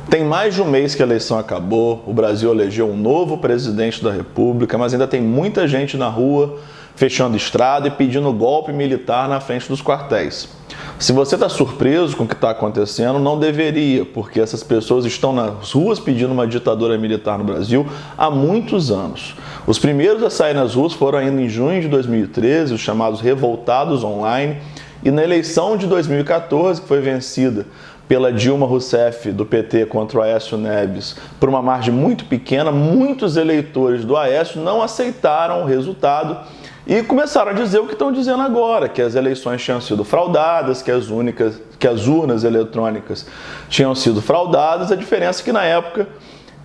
Tem mais de um mês que a eleição acabou, o Brasil elegeu um novo presidente da República, mas ainda tem muita gente na rua fechando estrada e pedindo golpe militar na frente dos quartéis. Se você está surpreso com o que está acontecendo, não deveria, porque essas pessoas estão nas ruas pedindo uma ditadura militar no Brasil há muitos anos. Os primeiros a sair nas ruas foram ainda em junho de 2013, os chamados revoltados online, e na eleição de 2014, que foi vencida pela Dilma Rousseff do PT contra o Aécio Neves por uma margem muito pequena, muitos eleitores do Aécio não aceitaram o resultado e começaram a dizer o que estão dizendo agora, que as eleições tinham sido fraudadas, que as urnas eletrônicas tinham sido fraudadas. A diferença é que na época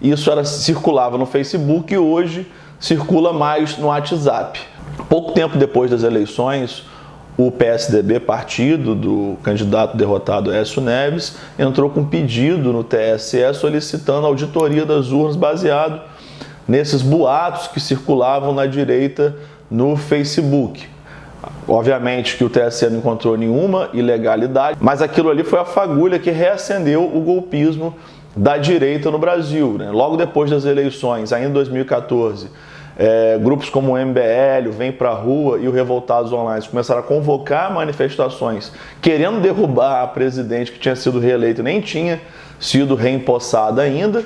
isso circulava no Facebook e hoje circula mais no WhatsApp. Pouco tempo depois das eleições, o PSDB, partido do candidato derrotado Aécio Neves, entrou com um pedido no TSE solicitando a auditoria das urnas baseado nesses boatos que circulavam na direita no Facebook. Obviamente que o TSE não encontrou nenhuma ilegalidade, mas aquilo ali foi a fagulha que reacendeu o golpismo da direita no Brasil, né? Logo depois das eleições, ainda em 2014, grupos como o MBL, o Vem Pra Rua e o Revoltados Online começaram a convocar manifestações querendo derrubar a presidente que tinha sido reeleita e nem tinha sido reempossada ainda.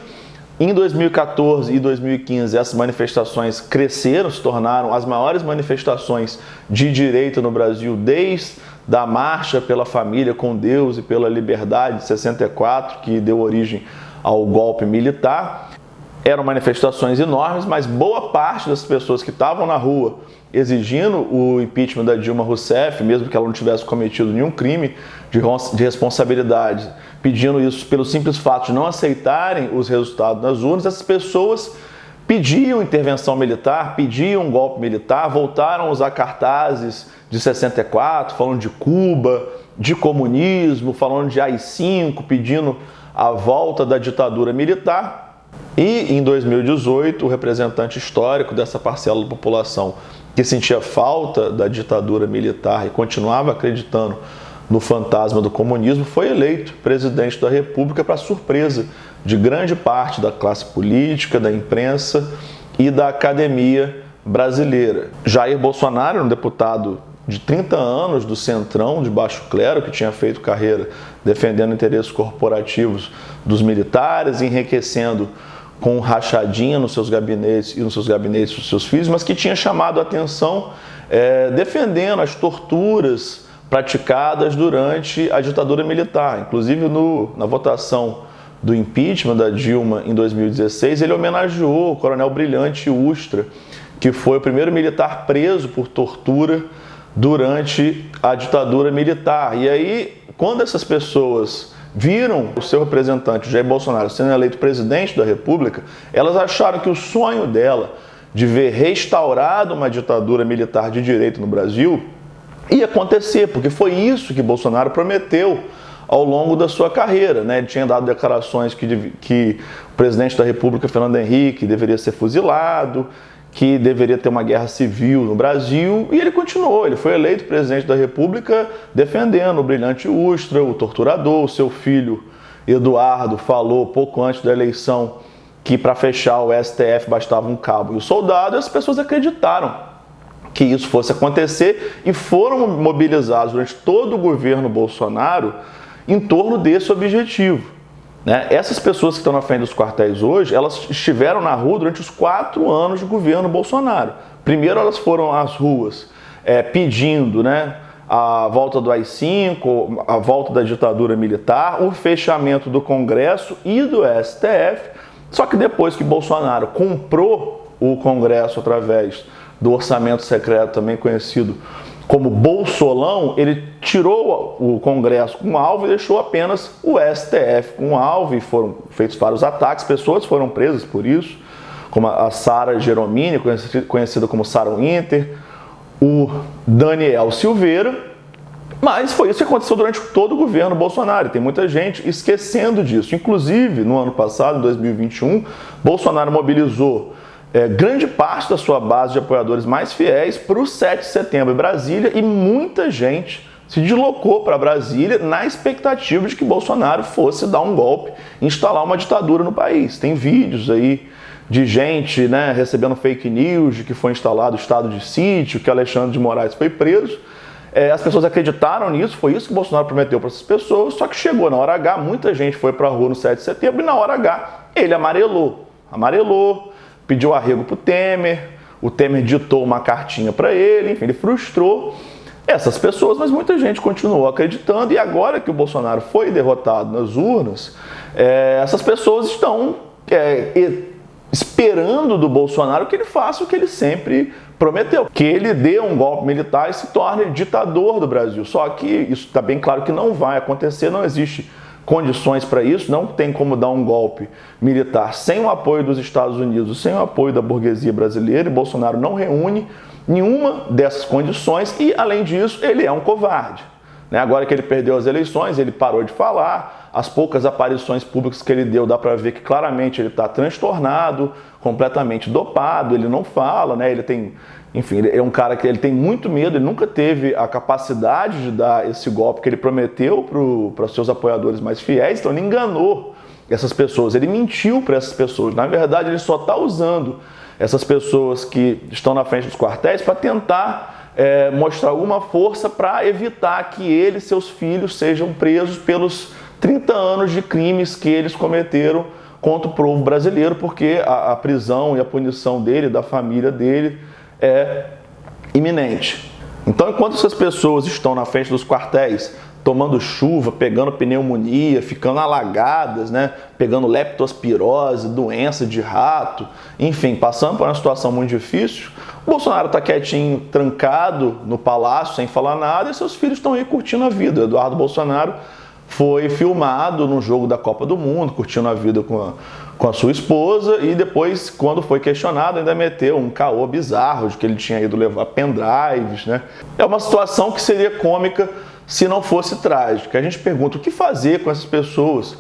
Em 2014 e 2015, essas manifestações cresceram, se tornaram as maiores manifestações de direita no Brasil desde a Marcha pela Família, com Deus e pela Liberdade de 64, que deu origem ao golpe militar. Eram manifestações enormes, mas boa parte das pessoas que estavam na rua exigindo o impeachment da Dilma Rousseff, mesmo que ela não tivesse cometido nenhum crime de responsabilidade, pedindo isso pelo simples fato de não aceitarem os resultados das urnas, essas pessoas pediam intervenção militar, pediam um golpe militar, voltaram a usar cartazes de 64, falando de Cuba, de comunismo, falando de AI-5, pedindo a volta da ditadura militar. E em 2018, o representante histórico dessa parcela da população que sentia falta da ditadura militar e continuava acreditando no fantasma do comunismo, foi eleito presidente da República para surpresa de grande parte da classe política, da imprensa e da academia brasileira. Jair Bolsonaro, um deputado de 30 anos do Centrão, de baixo clero, que tinha feito carreira defendendo interesses corporativos dos militares, enriquecendo com rachadinha nos seus gabinetes e nos seus gabinetes dos seus filhos, mas que tinha chamado a atenção defendendo as torturas praticadas durante a ditadura militar. Inclusive, na votação do impeachment da Dilma em 2016, ele homenageou o coronel Brilhante Ustra, que foi o primeiro militar preso por tortura durante a ditadura militar. E aí, quando essas pessoas viram o seu representante, Jair Bolsonaro, sendo eleito presidente da República, elas acharam que o sonho dela de ver restaurada uma ditadura militar de direito no Brasil ia acontecer, porque foi isso que Bolsonaro prometeu ao longo da sua carreira, né? Ele tinha dado declarações que o presidente da República, Fernando Henrique, deveria ser fuzilado, que deveria ter uma guerra civil no Brasil, e ele continuou. Ele foi eleito presidente da República defendendo o Brilhante Ustra, o torturador. O seu filho Eduardo falou pouco antes da eleição que para fechar o STF bastava um cabo e o soldado, e as pessoas acreditaram que isso fosse acontecer e foram mobilizados durante todo o governo Bolsonaro em torno desse objetivo. Essas pessoas que estão na frente dos quartéis hoje, elas estiveram na rua durante os 4 anos de governo Bolsonaro. Primeiro elas foram às ruas pedindo a volta do AI-5, a volta da ditadura militar, o fechamento do Congresso e do STF. Só que depois que Bolsonaro comprou o Congresso através do orçamento secreto, também conhecido como Bolsolão, ele tirou o Congresso com alvo e deixou apenas o STF com alvo, e foram feitos vários ataques, pessoas foram presas por isso, como a Sara Geromini, conhecida como Sara Winter, o Daniel Silveira, mas foi isso que aconteceu durante todo o governo Bolsonaro. Tem muita gente esquecendo disso. Inclusive, no ano passado, em 2021, Bolsonaro mobilizou grande parte da sua base de apoiadores mais fiéis para o 7 de setembro em Brasília, e muita gente se deslocou para Brasília na expectativa de que Bolsonaro fosse dar um golpe, instalar uma ditadura no país. Tem vídeos aí de gente, né, recebendo fake news de que foi instalado o estado de sítio, que Alexandre de Moraes foi preso. As pessoas acreditaram nisso, foi isso que Bolsonaro prometeu para essas pessoas, só que chegou na hora H, muita gente foi para a rua no 7 de setembro e na hora H ele amarelou, pediu arrego para o Temer ditou uma cartinha para ele, enfim, ele frustrou essas pessoas, mas muita gente continuou acreditando e agora que o Bolsonaro foi derrotado nas urnas, essas pessoas estão esperando do Bolsonaro que ele faça o que ele sempre prometeu, que ele dê um golpe militar e se torne ditador do Brasil. Só que isso está bem claro que não vai acontecer, não existe condições para isso, não tem como dar um golpe militar sem o apoio dos Estados Unidos, sem o apoio da burguesia brasileira, e Bolsonaro não reúne nenhuma dessas condições e, além disso, ele é um covarde. Agora que ele perdeu as eleições, ele parou de falar, as poucas aparições públicas que ele deu, dá para ver que claramente ele está transtornado, completamente dopado, ele não fala, ele tem, enfim, ele é um cara que ele tem muito medo, ele nunca teve a capacidade de dar esse golpe que ele prometeu para os seus apoiadores mais fiéis, então ele enganou essas pessoas, ele mentiu para essas pessoas, na verdade ele só está usando essas pessoas que estão na frente dos quartéis para tentar mostrar alguma força para evitar que ele e seus filhos sejam presos pelos 30 anos de crimes que eles cometeram contra o povo brasileiro, porque a prisão e a punição dele, da família dele, é iminente. Então, enquanto essas pessoas estão na frente dos quartéis, tomando chuva, pegando pneumonia, ficando alagadas, pegando leptospirose, doença de rato, enfim, passando por uma situação muito difícil, o Bolsonaro está quietinho, trancado no palácio, sem falar nada, e seus filhos estão aí curtindo a vida. O Eduardo Bolsonaro foi filmado no jogo da Copa do Mundo, curtindo a vida com a sua esposa, e depois, quando foi questionado, ainda meteu um caô bizarro de que ele tinha ido levar pendrives, É uma situação que seria cômica se não fosse trágica. A gente pergunta o que fazer com essas pessoas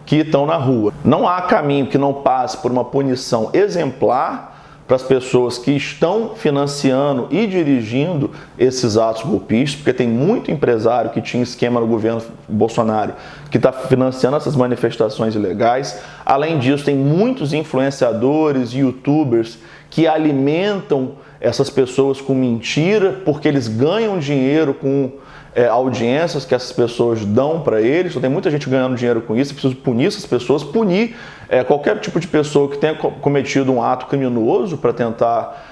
que estão na rua. Não há caminho que não passe por uma punição exemplar para as pessoas que estão financiando e dirigindo esses atos golpistas, porque tem muito empresário que tinha esquema no governo Bolsonaro que está financiando essas manifestações ilegais. Além disso, tem muitos influenciadores e youtubers que alimentam essas pessoas com mentira, porque eles ganham dinheiro com audiências que essas pessoas dão para eles. Então, tem muita gente ganhando dinheiro com isso. É preciso punir essas pessoas, punir qualquer tipo de pessoa que tenha cometido um ato criminoso para tentar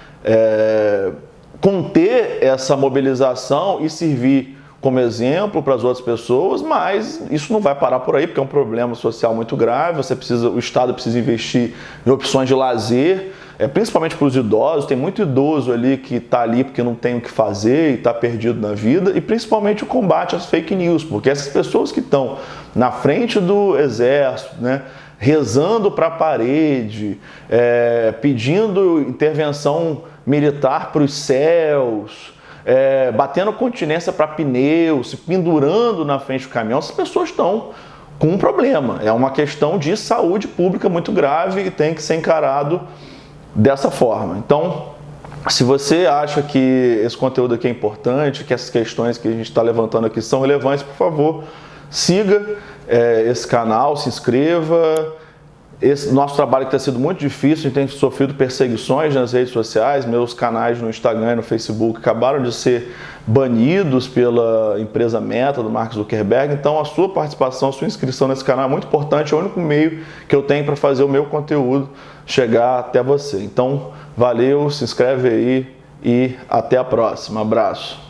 conter essa mobilização e servir como exemplo para as outras pessoas, mas isso não vai parar por aí, porque é um problema social muito grave. O Estado precisa investir em opções de lazer, principalmente para os idosos. Tem muito idoso ali que está ali porque não tem o que fazer e está perdido na vida, e principalmente o combate às fake news, porque essas pessoas que estão na frente do exército, rezando para a parede, pedindo intervenção militar para os céus, batendo continência para pneus, se pendurando na frente do caminhão, essas pessoas estão com um problema. É uma questão de saúde pública muito grave e tem que ser encarado dessa forma. Então, se você acha que esse conteúdo aqui é importante, que essas questões que a gente está levantando aqui são relevantes, por favor, siga esse canal, se inscreva. Esse nosso trabalho que tem sido muito difícil, a gente tem sofrido perseguições nas redes sociais, meus canais no Instagram e no Facebook acabaram de ser banidos pela empresa Meta, do Mark Zuckerberg. Então a sua participação, a sua inscrição nesse canal é muito importante, é o único meio que eu tenho para fazer o meu conteúdo chegar até você. Então valeu, se inscreve aí e até a próxima. Abraço.